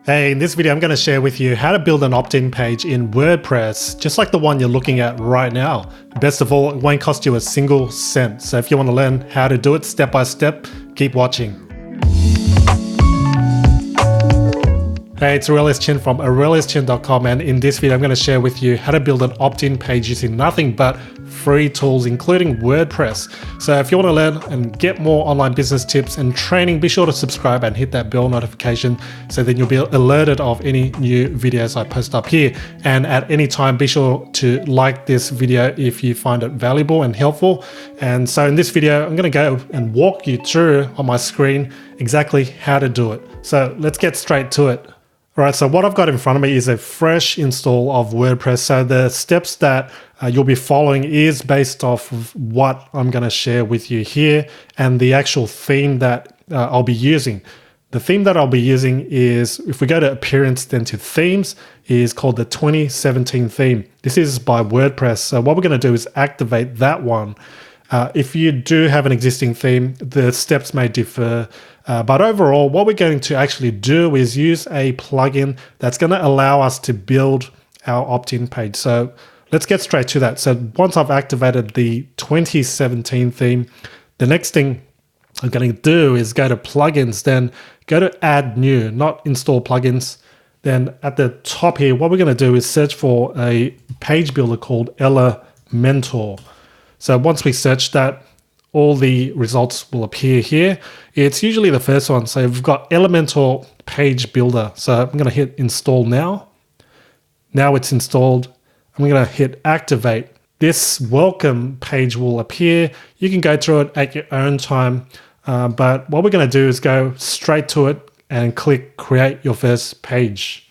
Hey, in this video I'm going to share with you how to build an opt-in page in WordPress, just like the one you're looking at right now. Best of all, it won't cost you a single cent. So if you want to learn how to do it step by step, keep watching. Hey, it's Aurelius Chin from aureliuschin.com, and in this video I'm going to share with you how to build an opt-in page using nothing but free tools, including WordPress. So if you want to learn and get more online business tips and training, be sure to subscribe and hit that bell notification so then you'll be alerted of any new videos I post up here. And at any time, be sure to like this video if you find it valuable and helpful. And so in this video, I'm going to go and walk you through on my screen exactly how to do it. So let's get straight to it. All right, so what I've got in front of me is a fresh install of WordPress. So the steps that you'll be following is based off of what I'm going to share with you here and the actual theme that I'll be using. The theme that I'll be using is, if we go to Appearance, then to Themes, is called the 2017 theme. This is by WordPress. So what we're going to do is activate that one. If you do have an existing theme, the steps may differ. But overall, what we're going to actually do is use a plugin that's going to allow us to build our opt-in page. So let's get straight to that. So once I've activated the 2017 theme, the next thing I'm going to do is go to plugins, then go to add new, not install plugins. Then at the top here, what we're going to do is search for a page builder called Elementor. So once we search that, all the results will appear here. It's usually the first one. So we've got Elementor Page Builder. So I'm going to hit install now. Now it's installed. I'm going to hit activate. This welcome page will appear. You can go through it at your own time. But what we're going to do is go straight to it and click create your first page.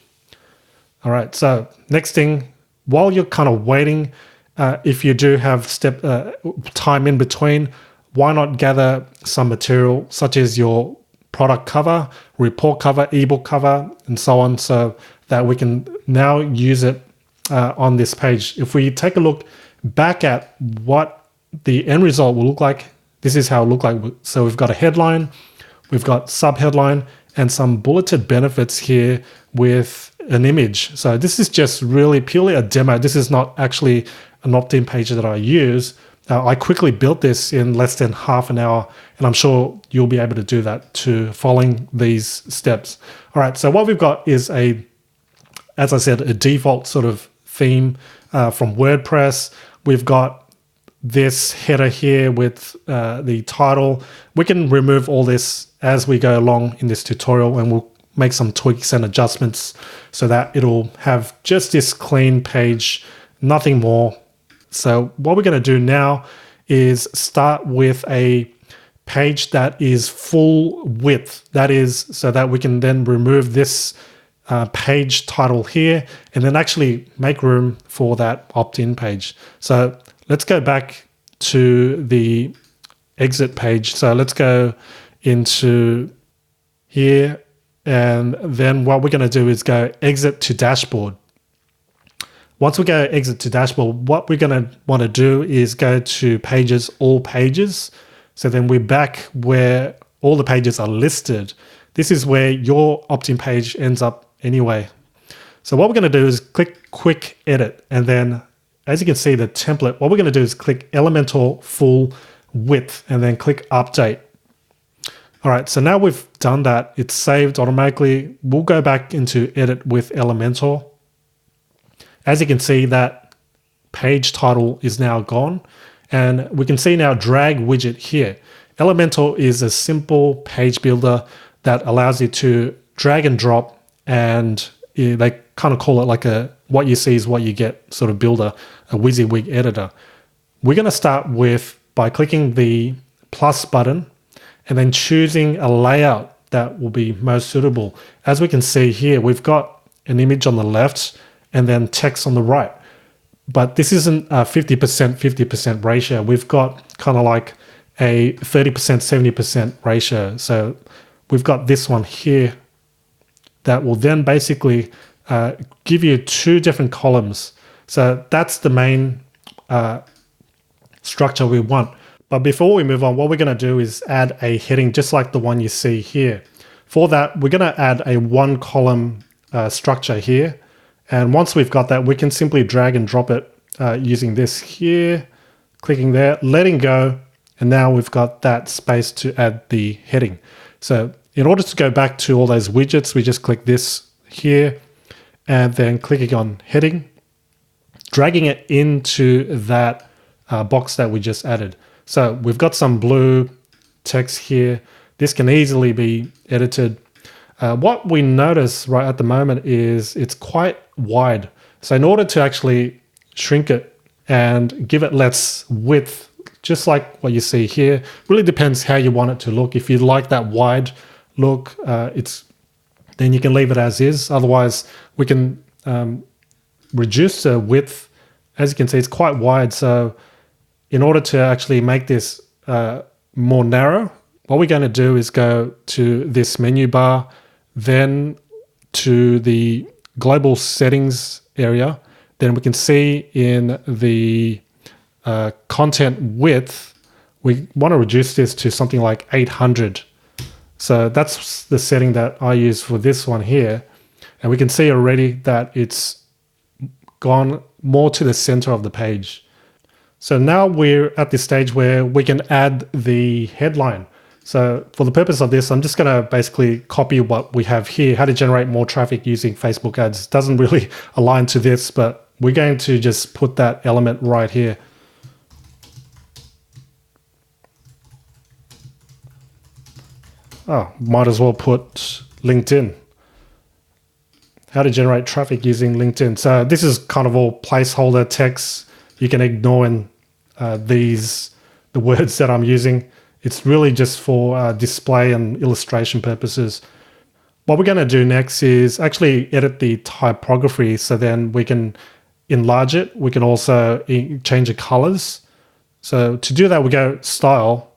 All right. So next thing, while you're kind of waiting, if you do have time in between, why not gather some material such as your product cover, report cover, ebook cover, and so on, so that we can now use it on this page. If we take a look back at what the end result will look like, this is how it looked like. So we've got a headline, we've got sub-headline, and some bulleted benefits here with an image. So this is just really purely a demo. This is not actually an opt-in page that I use. I quickly built this in less than half an hour, and I'm sure you'll be able to do that too, following these steps. All right, so what we've got is as I said, a default sort of theme from WordPress. We've got this header here with the title. We can remove all this as we go along in this tutorial, and we'll make some tweaks and adjustments so that it'll have just this clean page, nothing more. So what we're going to do now is start with a page that is full width. That is so that we can then remove this page title here and then actually make room for that opt-in page. So let's go back to the exit page. So let's go into here, and then what we're going to do is go exit to dashboard. Once we go exit to dashboard, what we're going to want to do is go to pages, all pages. So then we're back where all the pages are listed. This is where your opt-in page ends up anyway. So what we're going to do is click quick edit. And then as you can see the template, what we're going to do is click Elementor full width and then click update. All right, so now we've done that. It's saved automatically. We'll go back into edit with Elementor. As you can see, that page title is now gone, and we can see now drag widget here. Elementor is a simple page builder that allows you to drag and drop, and they kind of call it like a what you see is what you get sort of builder, a WYSIWYG editor. We're going to start by clicking the plus button and then choosing a layout that will be most suitable. As we can see here, we've got an image on the left and then text on the right. But this isn't a 50% ratio. We've got kind of like a 30%, 70% ratio. So we've got this one here that will then basically give you two different columns. So that's the main structure we want. But before we move on, what we're going to do is add a heading just like the one you see here. For that, we're going to add a one column structure here. And once we've got that, we can simply drag and drop it using this here, clicking there, letting go, and now we've got that space to add the heading. So in order to go back to all those widgets, we just click this here, and then clicking on heading, dragging it into that box that we just added. So we've got some blue text here. This can easily be edited. What we notice right at the moment is it's quite wide. So in order to actually shrink it and give it less width, just like what you see here, really depends how you want it to look. If you like that wide look, then you can leave it as is. Otherwise, we can reduce the width. As you can see, it's quite wide. So in order to actually make this more narrow, what we're going to do is go to this menu bar, then to the global settings area. Then we can see in the content width, we want to reduce this to something like 800. So that's the setting that I use for this one here. And we can see already that it's gone more to the center of the page. So now we're at this stage where we can add the headline. So for the purpose of this, I'm just going to basically copy what we have here, how to generate more traffic using Facebook ads. It doesn't really align to this, but we're going to just put that element right here. Oh, might as well put LinkedIn. How to generate traffic using LinkedIn. So this is kind of all placeholder text. You can ignore in the words that I'm using. It's really just for display and illustration purposes. What we're going to do next is actually edit the typography, so then we can enlarge it. We can also change the colors. So to do that, we go Style.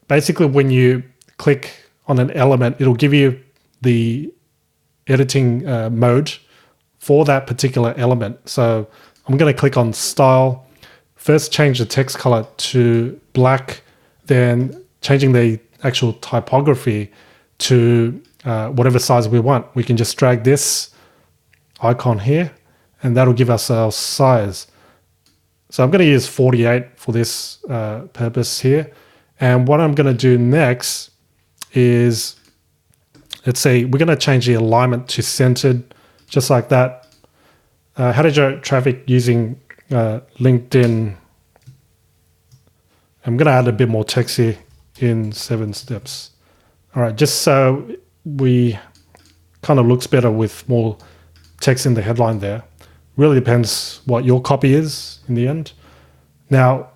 Basically, when you click on an element, it'll give you the editing mode for that particular element. So I'm going to click on Style. First, change the text color to black, then changing the actual typography to whatever size we want. We can just drag this icon here, and that'll give us our size. So I'm going to use 48 for this purpose here. And what I'm going to do next is, let's say we're going to change the alignment to centered, just like that. How to generate traffic using LinkedIn. I'm going to add a bit more text here in 7 steps. All right, just so we kind of looks better with more text in the headline there. Really depends what your copy is in the end. Now,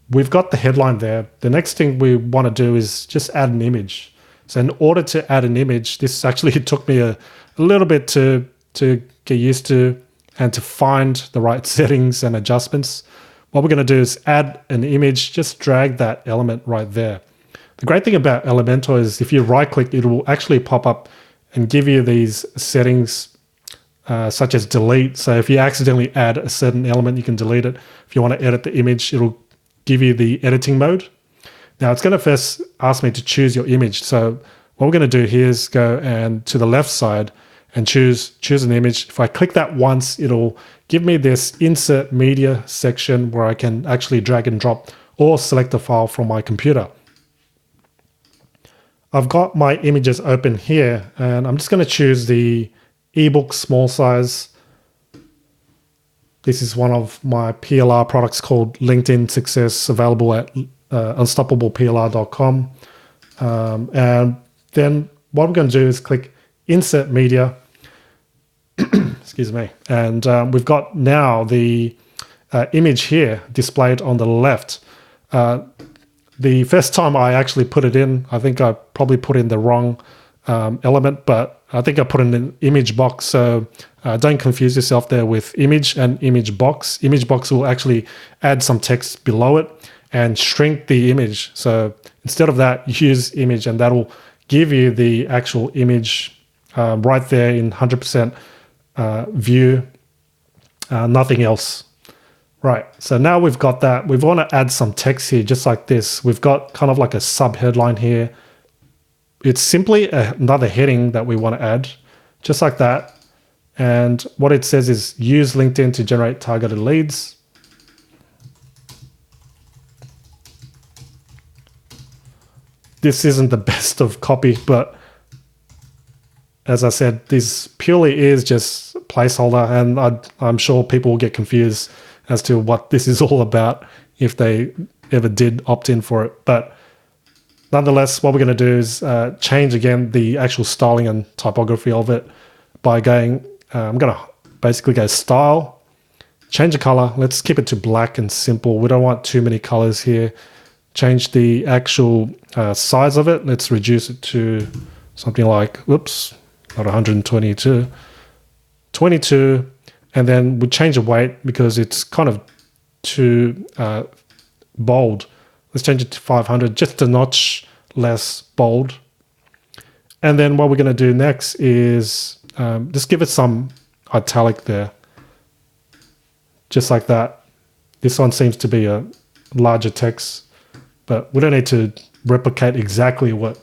we've got the headline there. The next thing we want to do is just add an image. So in order to add an image, this actually took me a little bit to get used to and to find the right settings and adjustments. What we're going to do is add an image, just drag that element right there. The great thing about Elementor is if you right click, it will actually pop up and give you these settings such as delete. So if you accidentally add a certain element, you can delete it. If you want to edit the image, it'll give you the editing mode. Now it's going to first ask me to choose your image. So what we're going to do here is go and to the left side and choose an image. If I click that once, it'll give me this insert media section where I can actually drag and drop or select a file from my computer. I've got my images open here, and I'm just going to choose the ebook small size. This is one of my PLR products called LinkedIn Success, available at unstoppableplr.com. And then what we're going to do is click Insert Media. Excuse me. And we've got now the image here displayed on the left. The first time I actually put it in, I think I probably put in the wrong element, but I think I put in an image box. So don't confuse yourself there with image and image box. Image box will actually add some text below it and shrink the image. So instead of that, use image, and that'll give you the actual image right there in 100% view, nothing else. Right, so now we've got that. We want to add some text here, just like this. We've got kind of like a sub headline here. It's simply another heading that we want to add. just like that. And what it says is use LinkedIn to generate targeted leads. This isn't the best of copy, but as I said, this purely is just placeholder, and I'm sure people will get confused as to what this is all about if they ever did opt in for it. But nonetheless, what we're going to do is change again the actual styling and typography of it by going, I'm going to basically go style, change the color. Let's keep it to black and simple. We don't want too many colors here. Change the actual size of it. Let's reduce it to something like, whoops, not 122, 22. And then we change the weight because it's kind of too bold. Let's change it to 500, just a notch less bold. And then what we're going to do next is just give it some italic there, just like that. This one seems to be a larger text, but we don't need to replicate exactly what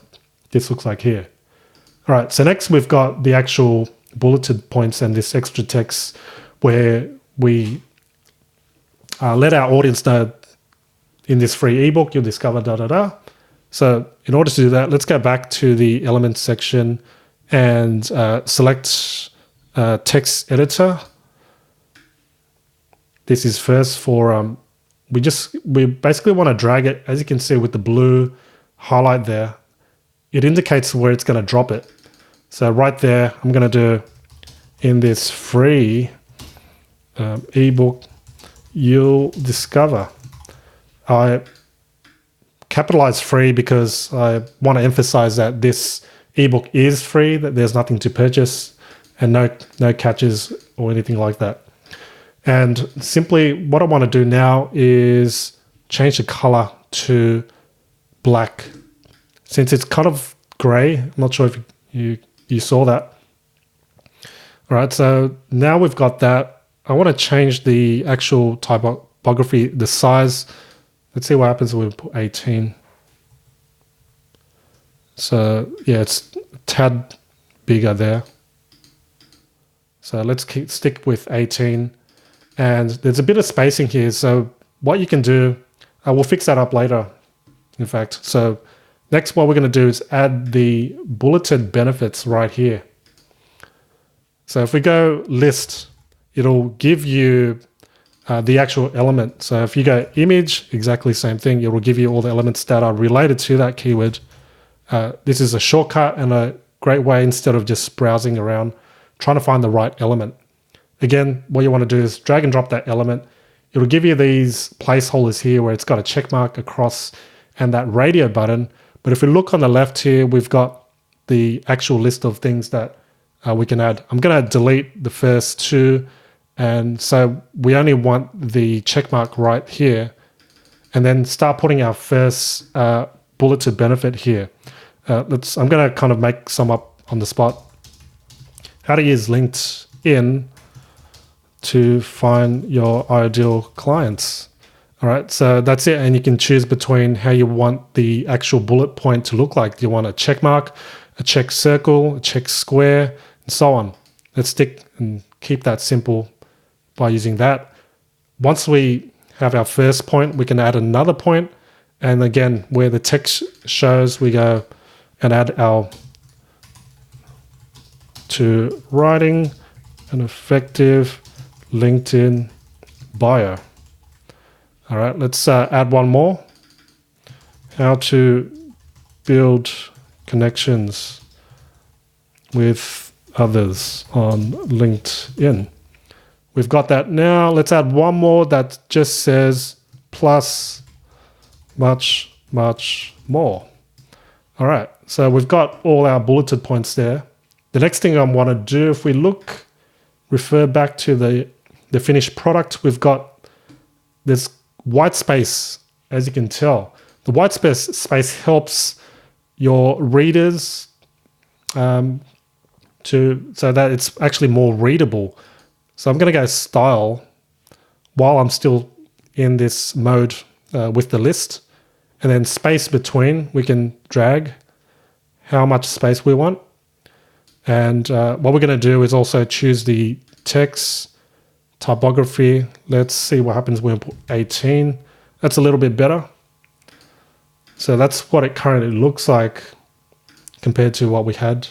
this looks like here. All right, so next we've got the actual bulleted points and this extra text where we let our audience know in this free ebook you'll discover da da da. So in order to do that, let's go back to the Elements section and select text editor. This is first for we basically want to drag it, as you can see with the blue highlight there. It indicates where it's going to drop it. So right there, I'm going to do in this free ebook you'll discover. I capitalize free because I want to emphasize that this ebook is free, that there's nothing to purchase and no catches or anything like that. And simply what I want to do now is change the color to black. Since it's kind of gray, I'm not sure if you saw that. All right, so now we've got that. I want to change the actual typography, the size. Let's see what happens when we put 18. So yeah, it's a tad bigger there. So let's stick with 18. And there's a bit of spacing here. So what you can do, we'll fix that up later, in fact. So next, what we're going to do is add the bulleted benefits right here. So if we go list, it'll give you the actual element. So if you go image, exactly same thing. It will give you all the elements that are related to that keyword. This is a shortcut and a great way, instead of just browsing around, trying to find the right element. Again, what you want to do is drag and drop that element. It'll give you these placeholders here where it's got a check mark across and that radio button. But if we look on the left here, we've got the actual list of things that we can add. I'm going to delete the first two. And so we only want the check mark right here, and then start putting our first bulleted benefit here. I'm going to kind of make some up on the spot. How to use LinkedIn to find your ideal clients. All right, so that's it. And you can choose between how you want the actual bullet point to look like. Do you want a check mark, a check circle, a check square, and so on? Let's stick and keep that simple by using that. Once we have our first point, we can add another point. And again, where the text shows, we go and add our to writing an effective LinkedIn bio. All right, let's add one more. How to build connections with others on LinkedIn. We've got that now. Let's add one more that just says plus much, much more. All right, so we've got all our bulleted points there. The next thing I want to do, if we refer back to the finished product, we've got this white space, as you can tell. The white space helps your readers so that it's actually more readable. So I'm going to go style while I'm still in this mode with the list, and then space between, we can drag how much space we want. And what we're going to do is also choose the text, typography. Let's see what happens when we put 18. That's a little bit better. So that's what it currently looks like compared to what we had.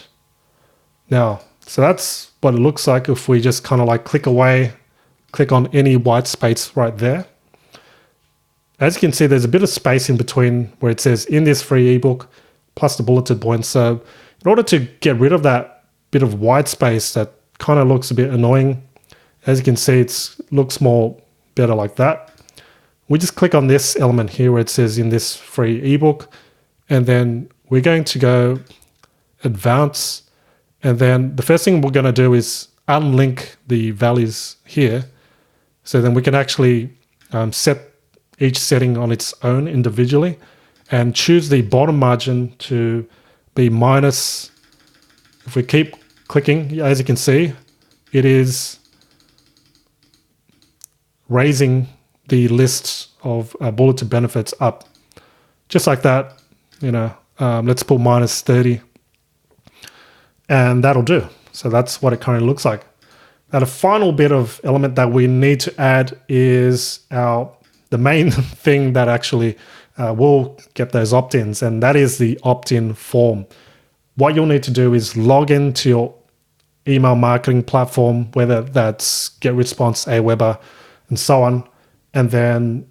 Now, so that's what it looks like if we just kind of like click away, click on any white space right there. As you can see, there's a bit of space in between where it says in this free ebook plus the bulleted points. So in order to get rid of that bit of white space that kind of looks a bit annoying, as you can see, it looks more better like that. We just click on this element here where it says in this free ebook, and then we're going to go advance. And then the first thing we're going to do is unlink the values here. So then we can actually set each setting on its own individually and choose the bottom margin to be minus. If we keep clicking, as you can see, it is raising the list of bulleted benefits up. Just like that, you know, let's put minus 30. And that'll do. So that's what it currently looks like. Now the final bit of element that we need to add is the main thing that actually will get those opt-ins, and that is the opt-in form. What you'll need to do is log into your email marketing platform, whether that's GetResponse, Aweber, and so on, and then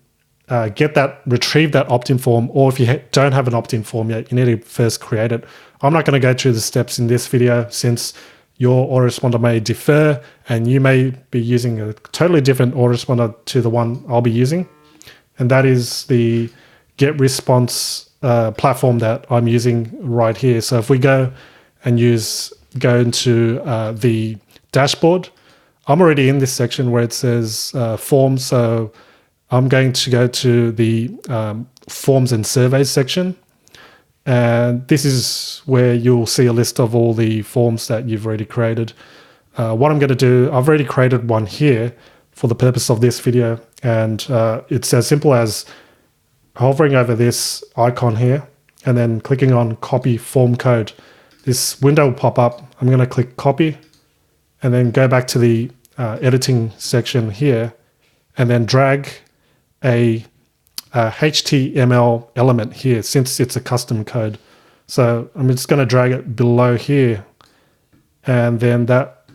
retrieve that opt-in form. Or if you don't have an opt-in form yet, you need to first create it. I'm not going to go through the steps in this video since your autoresponder may differ and you may be using a totally different autoresponder to the one I'll be using. And that is the GetResponse platform that I'm using right here. So if we go into the dashboard, I'm already in this section where it says forms. So I'm going to go to the forms and surveys section. And this is where you'll see a list of all the forms that you've already created. What I'm going to do, I've already created one here for the purpose of this video. And it's as simple as hovering over this icon here and then clicking on copy form code. This window will pop up. I'm going to click copy and then go back to the editing section here and then drag a HTML element here since it's a custom code. So I'm just going to drag it below here, and then that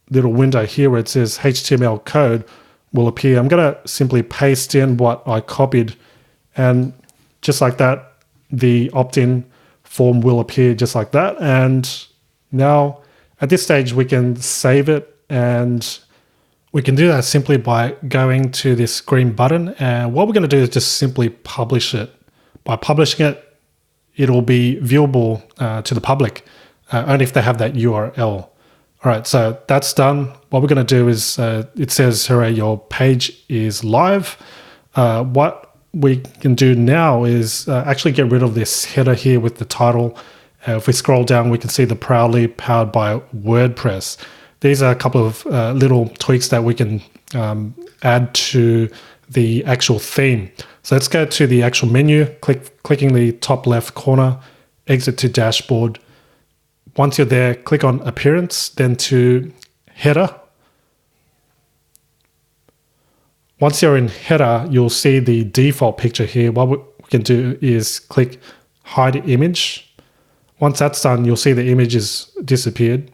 little window here where it says HTML code will appear. I'm going to simply paste in what I copied, and just like that, the opt-in form will appear just like that. And now at this stage, we can save it, and we can do that simply by going to this green button. And what we're going to do is just simply publish it. By publishing it, it'll be viewable to the public, only if they have that URL. All right, so that's done. What we're going to do is, it says, hooray, your page is live. What we can do now is actually get rid of this header here with the title. If we scroll down, we can see the proudly powered by WordPress. These are a couple of little tweaks that we can add to the actual theme. So let's go to the actual menu, clicking the top left corner, exit to dashboard. Once you're there, click on appearance, then to header. Once you're in header, you'll see the default picture here. What we can do is click hide image. Once that's done, you'll see the image is disappeared.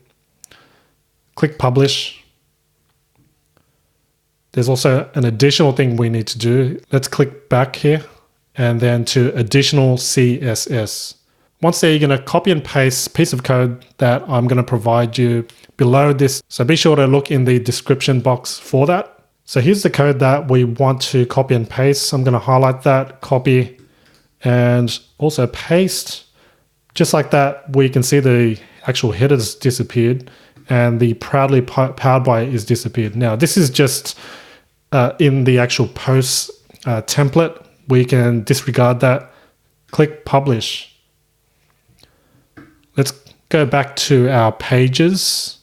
Click publish. There's also an additional thing we need to do. Let's click back here and then to additional CSS. Once there, you're going to copy and paste a piece of code that I'm going to provide you below this. So be sure to look in the description box for that. So here's the code that we want to copy and paste. So I'm going to highlight that, copy, and also paste. Just like that, we can see the actual headers disappeared and the proudly powered by is disappeared. Now, this is just in the actual post template. We can disregard that. Click publish. Let's go back to our pages.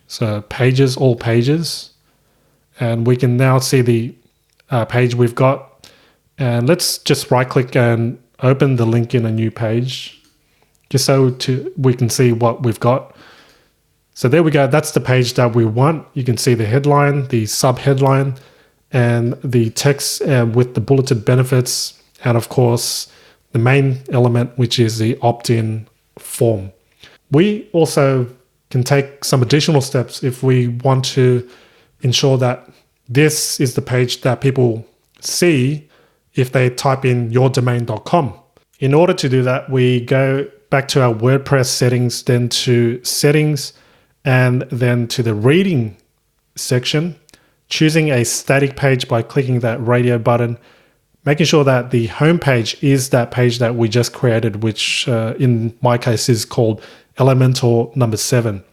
So pages, all pages. And we can now see the page we've got. And let's just right click and open the link in a new page, just so we can see what we've got. So there we go. That's the page that we want. You can see the headline, the sub-headline, and the text with the bulleted benefits, and of course, the main element, which is the opt-in form. We also can take some additional steps if we want to ensure that this is the page that people see if they type in yourdomain.com. In order to do that, we go back to our WordPress settings, then to settings, and then to the reading section, choosing a static page by clicking that radio button, making sure that the home page is that page that we just created, which in my case is called Elementor number 7.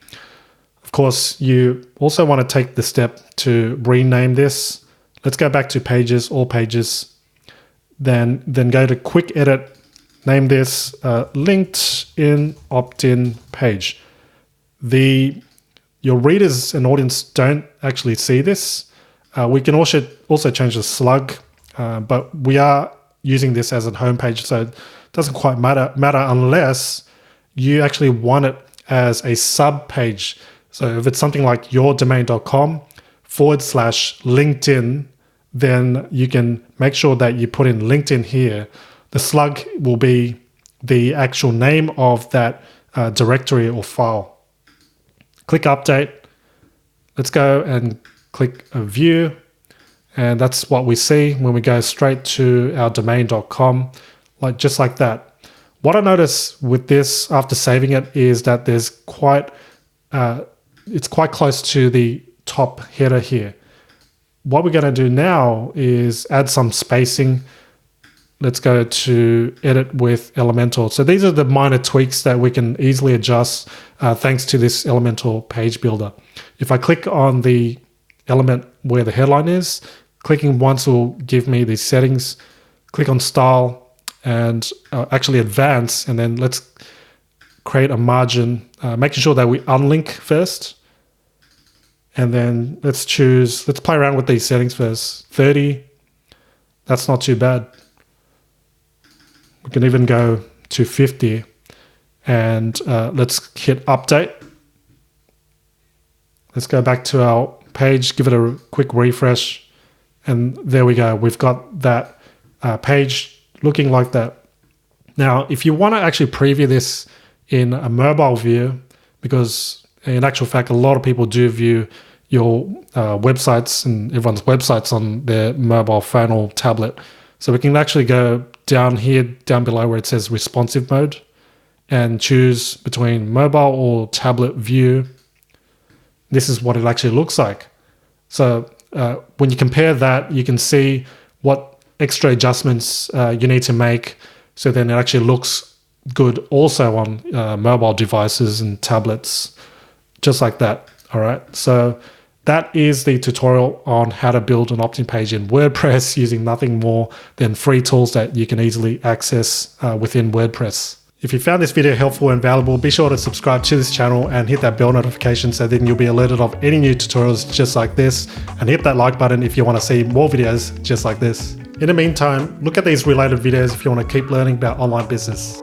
Of course, you also want to take the step to rename this. Let's go back to pages, all pages, then go to quick edit, name this linked in opt-in page. Your readers and audience don't actually see this. We can also change the slug, but we are using this as a home page, so it doesn't quite matter unless you actually want it as a sub page. So if it's something like yourdomain.com/LinkedIn, then you can make sure that you put in LinkedIn here. The slug will be the actual name of that directory or file. Click update. Let's go and click a view. And that's what we see when we go straight to our domain.com, just like that. What I notice with this after saving it is that there's it's quite close to the top header here. What we're going to do now is add some spacing. Let's go to edit with Elementor. So these are the minor tweaks that we can easily adjust thanks to this Elementor page builder. If I click on the element where the headline is, clicking once will give me the settings. Click on style and actually advance, and then let's create a margin, making sure that we unlink first. And then let's play around with these settings first. 30, that's not too bad. We can even go to 50 and let's hit update. Let's go back to our page, give it a quick refresh. And there we go. We've got that page looking like that. Now, if you want to actually preview this in a mobile view, because in actual fact, a lot of people do view your websites and everyone's websites on their mobile phone or tablet. So we can actually go down here, down below where it says responsive mode, and choose between mobile or tablet view. This is what it actually looks like. So when you compare that, you can see what extra adjustments you need to make, so then it actually looks good also on mobile devices and tablets, just like that. All right, so that is the tutorial on how to build an opt-in page in WordPress using nothing more than free tools that you can easily access within WordPress. If you found this video helpful and valuable, be sure to subscribe to this channel and hit that bell notification so then you'll be alerted of any new tutorials just like this, and hit that like button if you want to see more videos just like this. In the meantime, look at these related videos if you want to keep learning about online business.